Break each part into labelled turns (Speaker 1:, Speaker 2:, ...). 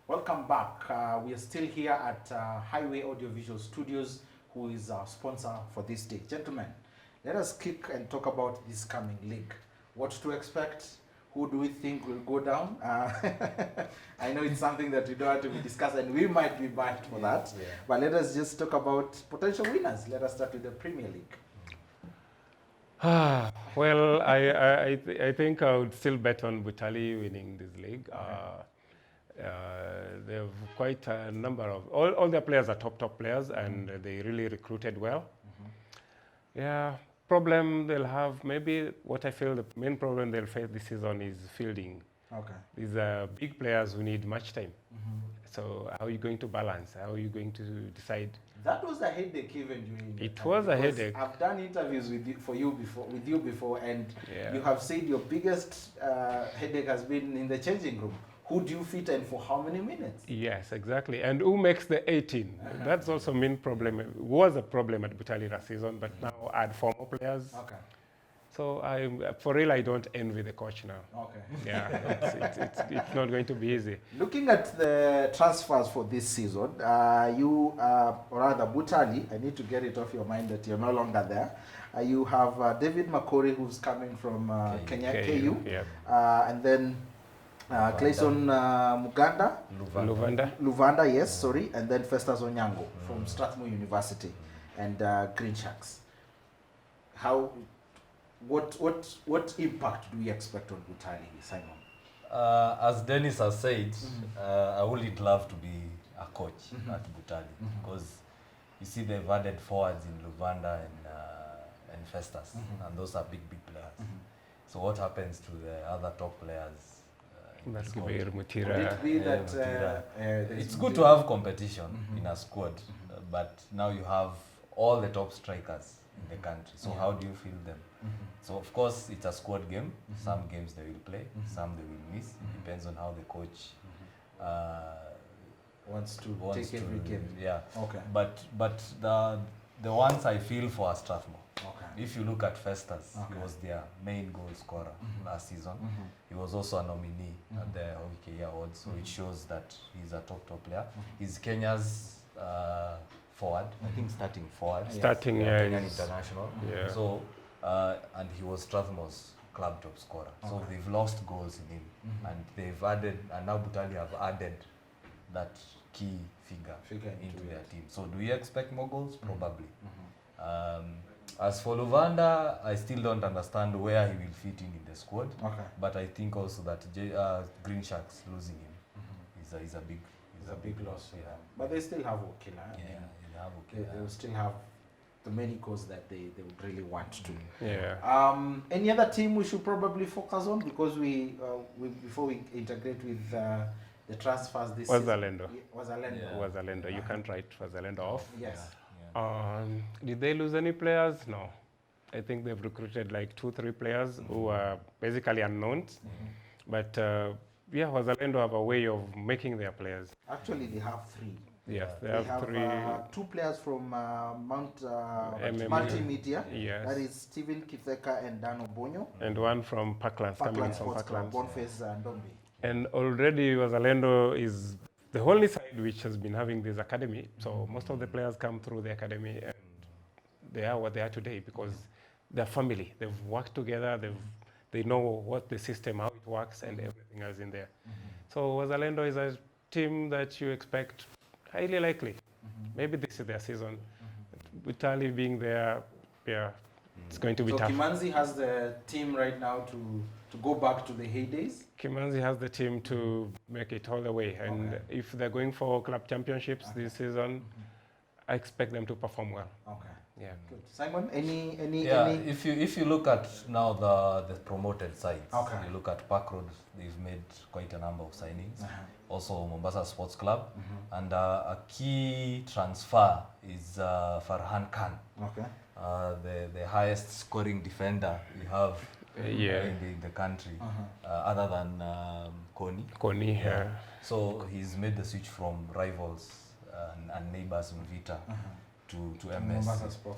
Speaker 1: Welcome back. We are still here at Highway Audiovisual Studios, who is our sponsor for this day. Gentlemen, let us kick and talk about this coming league. What to expect? Who do we think will go down? I know it's something that we don't want to be discussed, and we might be banned for that. Yeah. But let us just talk about potential winners. Let us start with the Premier League.
Speaker 2: Well, I think I would still bet on Butali winning this league. They have quite a number of all their players are top players, and they really recruited well. Yeah, problem they'll have, maybe what I feel the main problem they'll face this season is fielding. Okay. These are big players who need much time. So how are you going to balance? How are you going to decide?
Speaker 1: That was a headache even during
Speaker 2: it was a headache.
Speaker 1: I've done interviews with you before, and you have said your biggest headache has been in the changing room. Who do you fit and for how many minutes?
Speaker 2: Yes, exactly. And who makes the 18? That's also a main problem. It was a problem at Butali last season, but now add 4 more players. Okay. So for real, I don't envy the coach now. Okay. Yeah, it's not going to be easy.
Speaker 1: Looking at the transfers for this season, or rather Butali, I need to get it off your mind that you're no longer there. You have David Makori, who's coming from Kenyan KU. Yep. And then Clayson Muganda, Luvanda, yes, sorry, and then Festus Onyango from Strathmore University and Green Sharks. What impact do we expect on Butali, Simon?
Speaker 3: As Denis has said, I would love to be a coach at Butali because you see they've added forwards in Luvanda and Festus, and those are big players. So what happens to the other top players? It's good to have competition in a squad, but now you have all the top strikers in the country. So how do you feel them? So of course it's a squad game. Some games they will play, some they will miss. It depends on how the coach
Speaker 1: wants to take every game.
Speaker 3: Yeah. Okay. But the ones I feel for are Strathmore. Okay. If you look at Festus, he was their main goal scorer last season. He was also a nominee at the HockeyKe Awards, so it shows that he's a top player. He's Kenya's forward, I think starting forward.
Speaker 2: Starting,
Speaker 3: Kenyan international. Yeah. So, and he was Strathmore's club top scorer. So they've lost goals in him, and they've added, and now Butali have added that key figure into their team. So do we expect more goals? Probably. As for Luvanda, I still don't understand where he will fit in the squad. Okay. But I think also that Green Sharks losing him is a big loss. Yeah.
Speaker 1: But they still have Okila. Yeah, they have Okila. They will still have the many goals that they would really want to. Yeah. Any other team we should probably focus on, because we before we integrate with the transfers this
Speaker 2: Wazalendo.
Speaker 1: Wazalendo.
Speaker 2: You can't write Wazalendo off.
Speaker 1: Yes.
Speaker 2: Did they lose any players? No. I think they've recruited like 2-3 players who are basically unknowns. But Wazalendo have a way of making their players.
Speaker 1: Actually, they have 3.
Speaker 2: Yes, they have 3.
Speaker 1: 2 players from Multimedia.
Speaker 2: Yes.
Speaker 1: That is Stephen Kitheka and Dan Obonyo.
Speaker 2: And one from Parklands, coming from Parklands.
Speaker 1: Boniface Ndombi.
Speaker 2: And already Wazalendo is the only side which has been having this academy. So most of the players come through the academy, and they are what they are today because they're family. They've worked together. They know what the system, how it works, and everything else in there. So Wazalendo is a team that you expect highly likely. Maybe this is their season. Butali being there, it's going to be tough.
Speaker 1: So Kimanzi has the team right now to go back to the heydays?
Speaker 2: Kimanzi has the team to make it all the way. And if they're going for club championships this season, I expect them to perform well.
Speaker 1: Okay.
Speaker 2: Yeah.
Speaker 1: Good. Simon, any?
Speaker 3: If you look at now the promoted sides, you look at Park Road, they've made quite a number of signings. Also Mombasa Sports Club, and a key transfer is Farhan Khan. Okay. The highest scoring defender we have in the country, other than
Speaker 2: Koni. Yeah.
Speaker 3: So he's made the switch from rivals and neighbors Mvita to MS.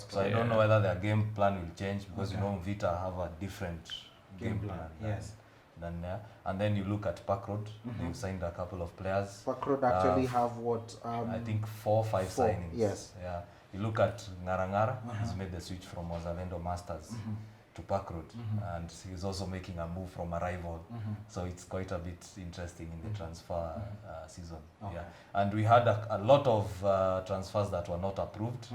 Speaker 3: So I don't know whether their game plan will change, because you know Mvita have a different game plan.
Speaker 1: Yes.
Speaker 3: than there. And then you look at Park Road, they've signed a couple of players.
Speaker 1: Park Road actually have what?
Speaker 3: I think 4 or 5 signings.
Speaker 1: Yes.
Speaker 3: Yeah. You look at Ngarangara, he's made the switch from Mozalendo Masters to Park Road, and he's also making a move from a rival. So it's quite a bit interesting in the transfer season.
Speaker 1: Okay.
Speaker 3: Yeah. And we had a lot of transfers that were not approved.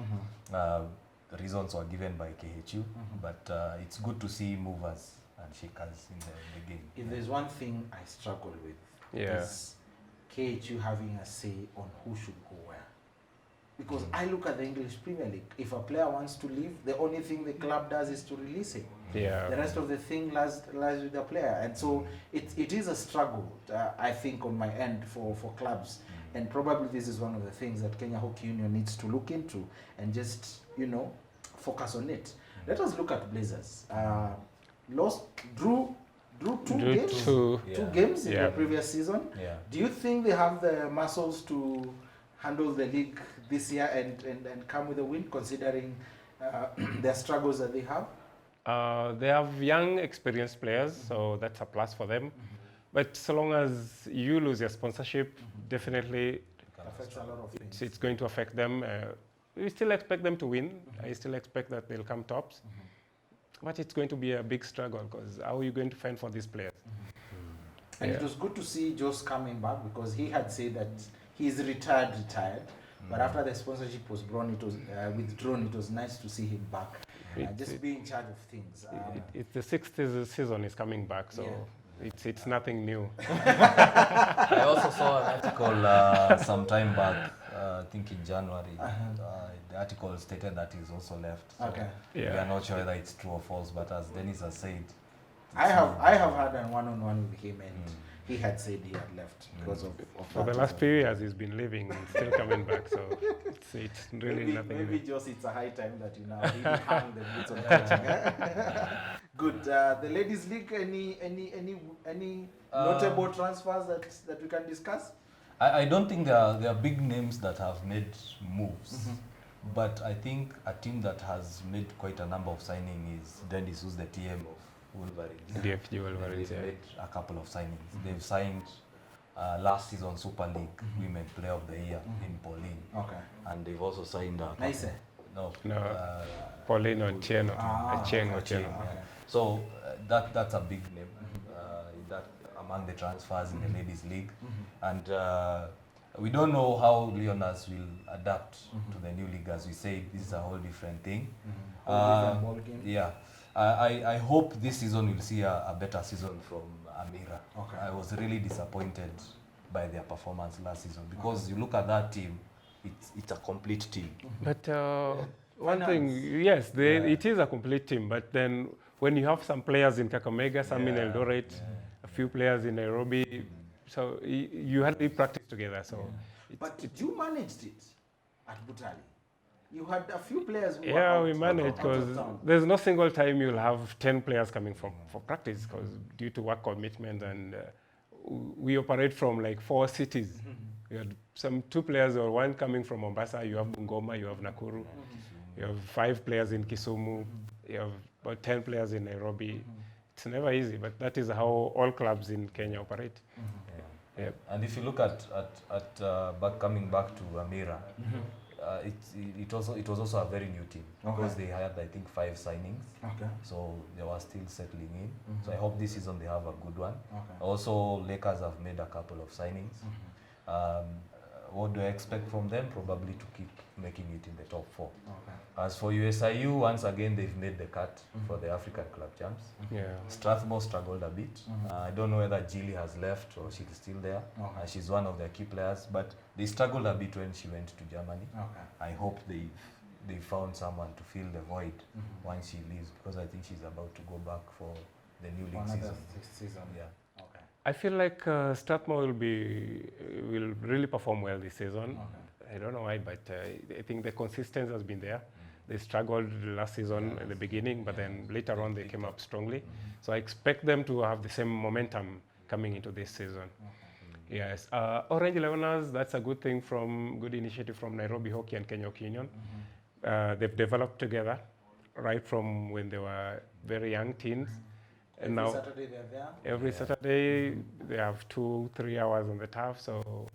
Speaker 3: Reasons were given by KHU, but it's good to see movers and shakers in the game.
Speaker 1: If there's one thing I struggle with, is KHU having a say on who should go where. Because I look at the English Premier League. If a player wants to leave, the only thing the club does is to release him.
Speaker 2: Yeah.
Speaker 1: The rest of the thing lies with the player. And so it is a struggle, I think, on my end for clubs. And probably this is one of the things that Kenya Hockey Union needs to look into and just, focus on it. Let us look at Blazers. Drew two games in the previous season.
Speaker 3: Yeah.
Speaker 1: Do you think they have the muscles to handle the league this year and come with a win, considering their struggles that they have?
Speaker 2: They have young, experienced players, so that's a plus for them. But so long as you lose your sponsorship, definitely
Speaker 1: It affects a lot of things.
Speaker 2: it's going to affect them. We still expect them to win. I still expect that they'll come tops. But it's going to be a big struggle, because how are you going to fend for these players?
Speaker 1: And it was good to see Jos coming back, because he had said that he's retired. But after the sponsorship was withdrawn, it was nice to see him back. Just be in charge of things.
Speaker 2: It's the sixth season is coming back, so it's nothing new.
Speaker 3: I also saw an article some time back, I think in January. The article stated that he's also left. So we are not sure whether it's true or false, but as Denis has said,
Speaker 1: I have had a one-on-one with him, and he had said he had left because of
Speaker 2: For the last few years, he's been leaving and still coming back, so it's really nothing
Speaker 1: maybe
Speaker 2: new.
Speaker 1: just it's a high time that you now really hang the boots on coaching. Good. The ladies' league. Any notable transfers that we can discuss?
Speaker 3: I don't think there are big names that have made moves, but I think a team that has made quite a number of signings is Denis, who's the TM of Wolverines.
Speaker 2: DFG Wolverines,
Speaker 3: They've made a couple of signings. They've signed last season Super League Women Player of the Year in Pauline.
Speaker 1: Okay.
Speaker 3: And they've also signed a couple.
Speaker 1: Nice.
Speaker 2: No, Pauline Ochieno. Ochieno.
Speaker 3: Yeah. So that's a big name. That among the transfers in the ladies' league, and we don't know how Leonas will adapt to the new league. As we say, this is a whole different thing. I hope this season we'll see a better season from Amira.
Speaker 1: Okay.
Speaker 3: I was really disappointed by their performance last season, because you look at that team, it's a complete team.
Speaker 2: But one thing, yes, it is a complete team, but then when you have some players in Kakamega, some in Eldoret, a few players in Nairobi, so you hardly practice together. So,
Speaker 1: but you managed it at Butali. You had a few players who
Speaker 2: we managed, because there's no single time you'll have 10 players coming for practice, because due to work commitment, and we operate from like 4 cities. You had 2 players or 1 coming from Mombasa, you have Bungoma, you have Nakuru, you have 5 players in Kisumu, you have about 10 players in Nairobi. It's never easy, but that is how all clubs in Kenya operate.
Speaker 3: And if you look at coming back to Amira, it was also a very new team, because they had, I think, 5 signings. So they were still settling in. So I hope this season they have a good one. Also, Lakers have made a couple of signings. What do I expect from them? Probably to keep making it in the top 4. As for USIU, once again they've made the cut for the African Club Champs. Strathmore struggled a bit. I don't know whether Gilly has left or she's still there. She's one of their key players, but they struggled a bit when she went to Germany. I hope they found someone to fill the void once she leaves, because I think she's about to go back for the new league season.
Speaker 2: I feel like Strathmore will really perform well this season. I don't know why, but I think the consistency has been there. They struggled last season at the beginning, but then later on they came up strongly. So I expect them to have the same momentum coming into this season. Yes, Orange Leoners, that's a good thing good initiative from Nairobi Hockey and Kenya Hockey Union. They've developed together right from when they were very young teens. And
Speaker 1: every
Speaker 2: now
Speaker 1: Saturday they're there?
Speaker 2: every Saturday they have 2-3 hours on the turf, so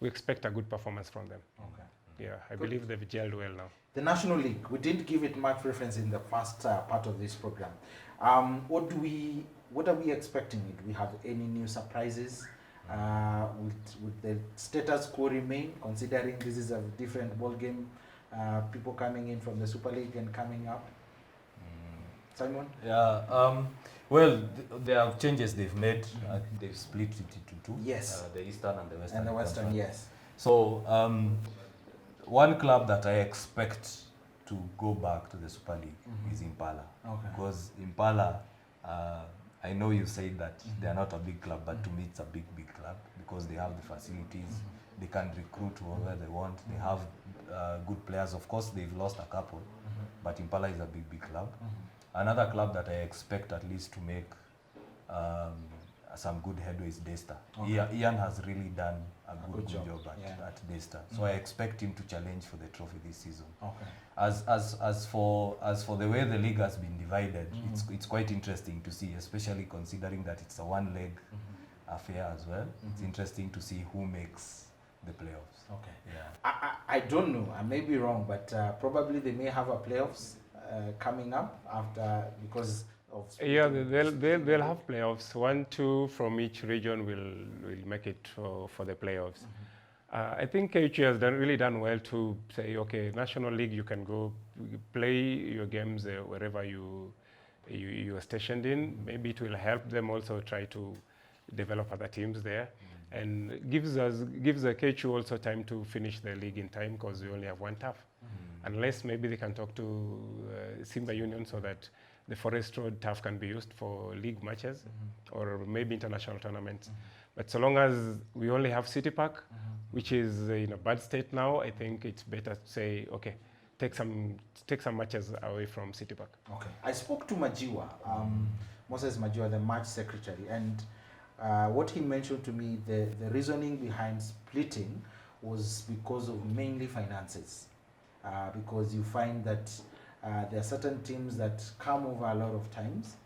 Speaker 2: we expect a good performance from them.
Speaker 1: Okay.
Speaker 2: Yeah, I
Speaker 1: Good.
Speaker 2: believe they've gelled well now.
Speaker 1: The National League, we didn't give it much reference in the first part of this program. What are we expecting? Do we have any new surprises? Would the status quo remain, considering this is a different ball game? People coming in from the Super League and coming up. Simon?
Speaker 3: Yeah. Well, there are changes they've made. They've split it into two.
Speaker 1: Yes.
Speaker 3: The Eastern and the Western.
Speaker 1: And the Western,
Speaker 3: Conference.
Speaker 1: yes.
Speaker 3: So one club that I expect to go back to the Super League is Impala.
Speaker 1: Okay.
Speaker 3: Because Impala, I know you said that they are not a big club, but to me it's a big club because they have the facilities. They can recruit whoever they want. They have good players. Of course, they've lost a couple, but Impala is a big club. Another club that I expect at least to make some good headway is Daystar.
Speaker 1: Okay.
Speaker 3: Ian has really done a good job
Speaker 1: Yeah.
Speaker 3: at Daystar. So I expect him to challenge for the trophy this season.
Speaker 1: Okay.
Speaker 3: As for the way the league has been divided, it's quite interesting to see, especially considering that it's a one-leg affair as well. It's interesting to see who makes the playoffs.
Speaker 1: Okay.
Speaker 3: Yeah.
Speaker 1: I don't know. I may be wrong, but probably they may have a playoffs coming up after because of.
Speaker 2: Yeah, they'll have playoffs. 1-2 from each region will make it for the playoffs. I think KUG has really done well to say, okay, National League, you can go play your games wherever you are stationed in. Maybe it will help them also try to develop other teams there, and gives the KUG also time to finish the league in time because we only have one turf. Unless maybe they can talk to Simba Union so that the Forest Road turf can be used for league matches or maybe international tournaments. But so long as we only have City Park, which is in a bad state now, I think it's better to say, okay, take some matches away from City Park.
Speaker 1: Okay. I spoke to Majiwa, Moses Majiwa, the match secretary, and what he mentioned to me, the reasoning behind splitting was because of mainly finances. Because you find that there are certain teams that come over a lot of times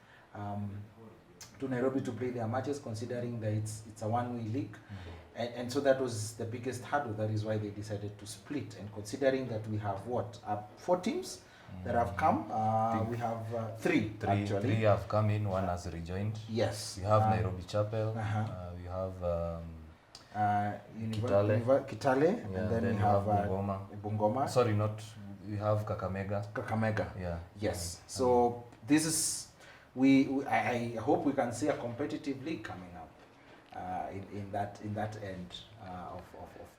Speaker 1: to Nairobi to play their matches, considering that it's a one-way league. And so that was the biggest hurdle. That is why they decided to split. And considering that we have 4 teams that have come, we have 3 actually.
Speaker 3: 3 have come in, 1 has rejoined.
Speaker 1: Yes.
Speaker 3: We have Nairobi Chapel, we have
Speaker 1: Kitale,
Speaker 3: yeah,
Speaker 1: and then we have Bungoma.
Speaker 3: Sorry, we have Kakamega. Yeah.
Speaker 1: Yes. So this is I hope we can see a competitive league coming up in that end of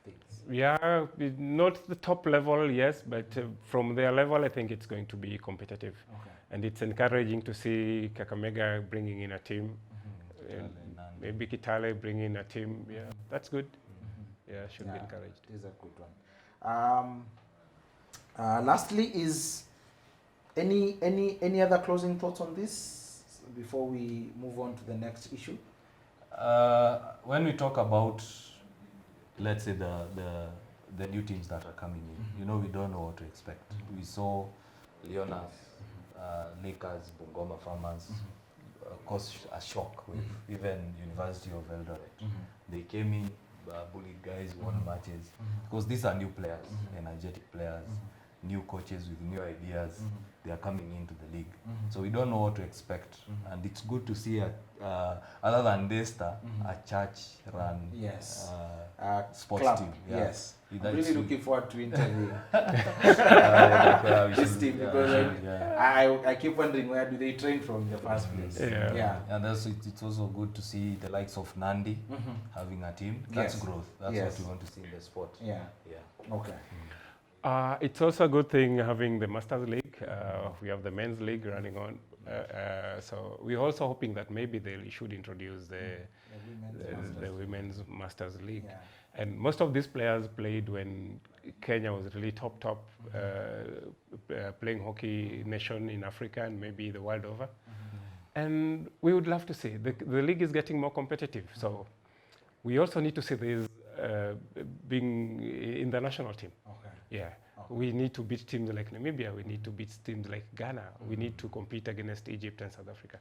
Speaker 1: things.
Speaker 2: Yeah, not the top level, yes, but from their level, I think it's going to be competitive.
Speaker 1: Okay.
Speaker 2: And it's encouraging to see Kakamega bringing in a team. And maybe Kitale bringing in a team. Yeah, that's good. Yeah, should be encouraged.
Speaker 1: It is a good one. Lastly, is any other closing thoughts on this before we move on to the next issue?
Speaker 3: When we talk about, let's say, the new teams that are coming in, we don't know what to expect. We saw Leonas, Lakers, Bungoma Farmers cause a shock with even University of Eldoret. They came in, bullied guys, won matches, because these are new players, energetic players, new coaches with new ideas. They are coming into the league. So we don't know what to expect. And it's good to see, other than Daystar, a church-run sports
Speaker 1: club
Speaker 3: team.
Speaker 1: Yeah. Yes. I'm really looking forward to interviewing this team because I keep wondering where do they train from in the first place.
Speaker 3: And it's also good to see the likes of Nandi having a team. That's growth. That's what we want to see in the sport.
Speaker 1: Okay.
Speaker 2: It's also a good thing having the Masters League. We have the men's league running on. So we're also hoping that maybe they should introduce the women's Masters League. And most of these players played when Kenya was really top playing hockey nation in Africa and maybe the world over. And we would love to see. The league is getting more competitive. So we also need to see these being in the national team. We need to beat teams like Namibia. We need to beat teams like Ghana. We need to compete against Egypt and South Africa.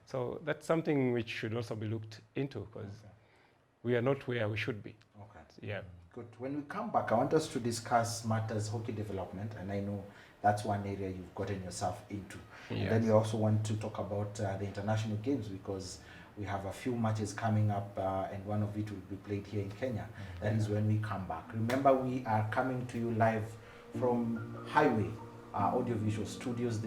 Speaker 2: So that's something which should also be looked into, because we are not where we should be.
Speaker 1: Okay.
Speaker 2: Yeah.
Speaker 1: Good. When we come back, I want us to discuss matters hockey development, and I know that's one area you've gotten yourself into.
Speaker 2: Yes.
Speaker 1: And then we also want to talk about the international games, because we have a few matches coming up, and one of it will be played here in Kenya. That is when we come back. Remember, we are coming to you live from Highway Audiovisual Studios.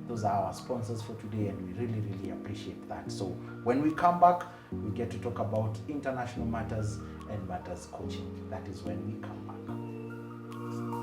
Speaker 1: Those are our sponsors for today, and we really, really appreciate that. So when we come back, we get to talk about international matters and matters coaching. That is when we come back.